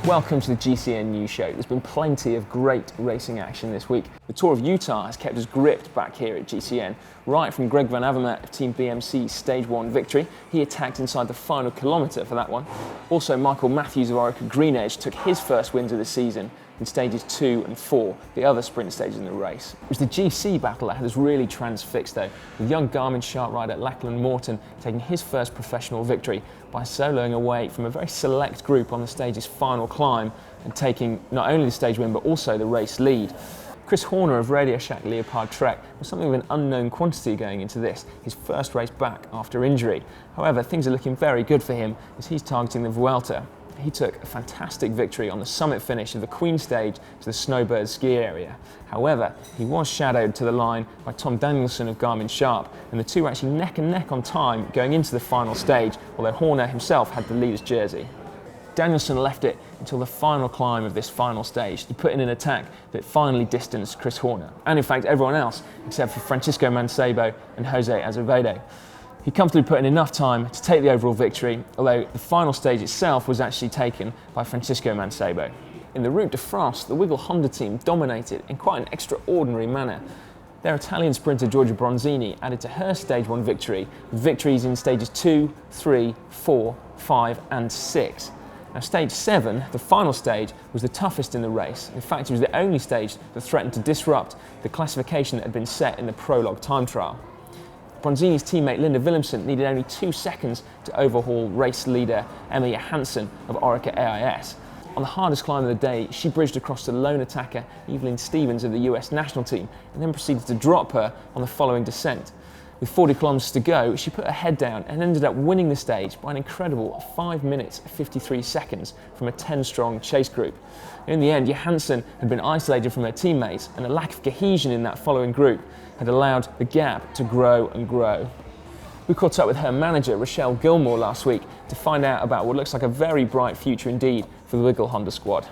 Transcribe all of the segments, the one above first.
Welcome to the GCN News Show. There's been plenty of great racing action this week. The Tour of Utah has kept us gripped back here at GCN. Right from Greg Van Avermaet of Team BMC's Stage 1 victory, he attacked inside the final kilometre for that one. Also, Michael Matthews of Orica Green Edge took his first wins of the season in stages 2 and 4, the other sprint stages in the race. It was the GC battle that had us really transfixed though, with young Garmin-Sharp rider Lachlan Morton taking his first professional victory by soloing away from a very select group on the stage's final climb and taking not only the stage win but also the race lead. Chris Horner of Radio Shack Leopard Trek was something of an unknown quantity going into this, his first race back after injury. However, things are looking very good for him as he's targeting the Vuelta. He took a fantastic victory on the summit finish of the Queen stage to the Snowbird ski area. However, he was shadowed to the line by Tom Danielson of Garmin-Sharp, and the two were actually neck and neck on time going into the final stage, although Horner himself had the leader's jersey. Danielson left it until the final climb of this final stage to put in an attack that finally distanced Chris Horner, and in fact everyone else except for Francisco Mancebo and Jose Azevedo. He comfortably put in enough time to take the overall victory, although the final stage itself was actually taken by Francisco Mancebo. In the Route de France, the Wiggle Honda team dominated in quite an extraordinary manner. Their Italian sprinter Giorgia Bronzini added to her Stage 1 victory with victories in stages 2, 3, 4, 5 and 6. Now stage 7, the final stage, was the toughest in the race. In fact, it was the only stage that threatened to disrupt the classification that had been set in the prologue time trial. Bronzini's teammate Linda Willemsen needed only 2 seconds to overhaul race leader Emma Johansson of Orica AIS. On the hardest climb of the day, she bridged across to lone attacker Evelyn Stevens of the US national team and then proceeded to drop her on the following descent. With 40 kilometres to go, she put her head down and ended up winning the stage by an incredible 5 minutes 53 seconds from a 10-strong chase group. In the end, Johansson had been isolated from her teammates, and a lack of cohesion in that following group had allowed the gap to grow and grow. We caught up with her manager, Rochelle Gilmore, last week to find out about what looks like a very bright future indeed for the Wiggle Honda squad.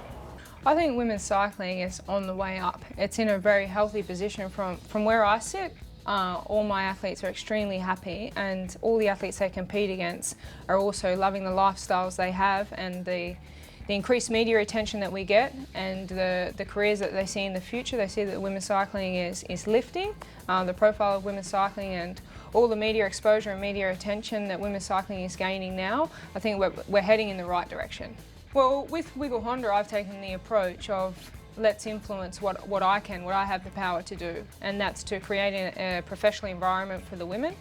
I think women's cycling is on the way up. It's in a very healthy position from where I sit. All my athletes are extremely happy, and all the athletes they compete against are also loving the lifestyles they have and the increased media attention that we get and the careers that they see in the future. They see that women's cycling is lifting, the profile of women's cycling and all the media exposure and media attention that women's cycling is gaining now. I think we're heading in the right direction. Well, with Wiggle Honda, I've taken the approach of let's influence what I have the power to do, and that's to create a professional environment for the women.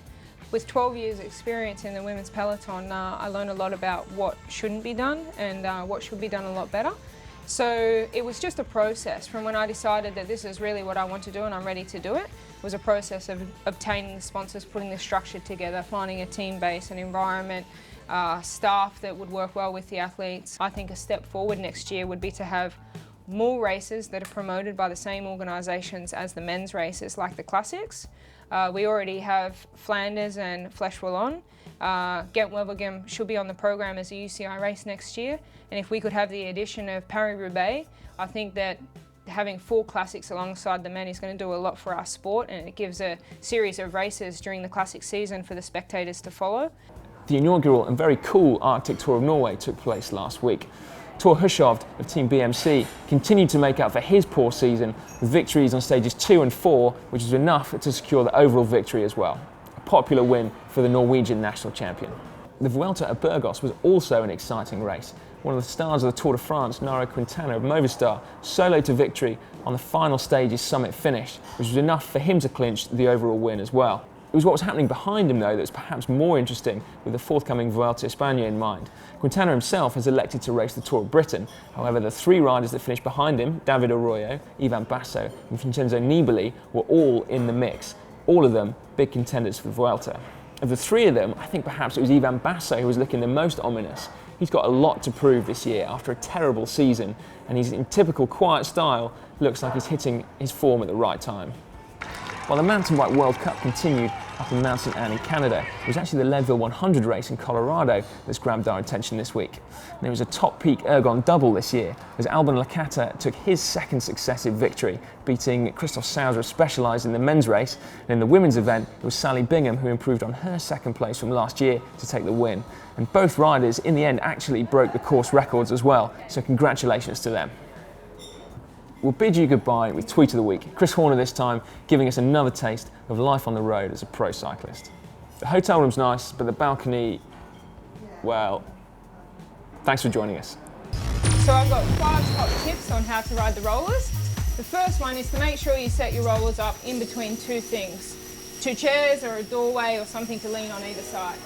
With 12 years experience in the women's peloton, I learned a lot about what shouldn't be done and what should be done a lot better. So it was just a process from when I decided that this is really what I want to do and I'm ready to do it. It was a process of obtaining the sponsors, putting the structure together, finding a team base, an environment, staff that would work well with the athletes. I think a step forward next year would be to have more races that are promoted by the same organisations as the men's races, like the classics. We already have Flanders and Flèche Wallonne. Ghent-Wevelgem should be on the program as a UCI race next year, and if we could have the addition of Paris-Roubaix, I think that having 4 classics alongside the men is going to do a lot for our sport, and it gives a series of races during the classic season for the spectators to follow. The inaugural and very cool Arctic Tour of Norway took place last week. Tor Hushovd of Team BMC continued to make up for his poor season with victories on stages 2 and 4, which was enough to secure the overall victory as well. A popular win for the Norwegian national champion. The Vuelta at Burgos was also an exciting race. One of the stars of the Tour de France, Nairo Quintana of Movistar, soloed to victory on the final stage's summit finish, which was enough for him to clinch the overall win as well. It was what was happening behind him, though, that was perhaps more interesting with the forthcoming Vuelta Espana in mind. Quintana himself has elected to race the Tour of Britain. However, the 3 riders that finished behind him, David Arroyo, Ivan Basso and Vincenzo Nibali, were all in the mix. All of them big contenders for the Vuelta. Of the 3 of them, I think perhaps it was Ivan Basso who was looking the most ominous. He's got a lot to prove this year after a terrible season, and he's in typical quiet style, looks like he's hitting his form at the right time. While the mountain bike World Cup continued, up in Mountain Annie, Canada. It was actually the Leadville 100 race in Colorado that's grabbed our attention this week. And it was a top peak ergon double this year, as Alban Lacata took his second successive victory, beating Christoph Sauser of Specialized in the men's race. And in the women's event, it was Sally Bingham who improved on her second place from last year to take the win. And both riders, in the end, actually broke the course records as well, so congratulations to them. We'll bid you goodbye with Tweet of the Week. Chris Horner this time, giving us another taste of life on the road as a pro cyclist. The hotel room's nice, but the balcony, well, thanks for joining us. So I've got 5 top tips on how to ride the rollers. The first one is to make sure you set your rollers up in between 2 things. 2 chairs or a doorway or something to lean on either side.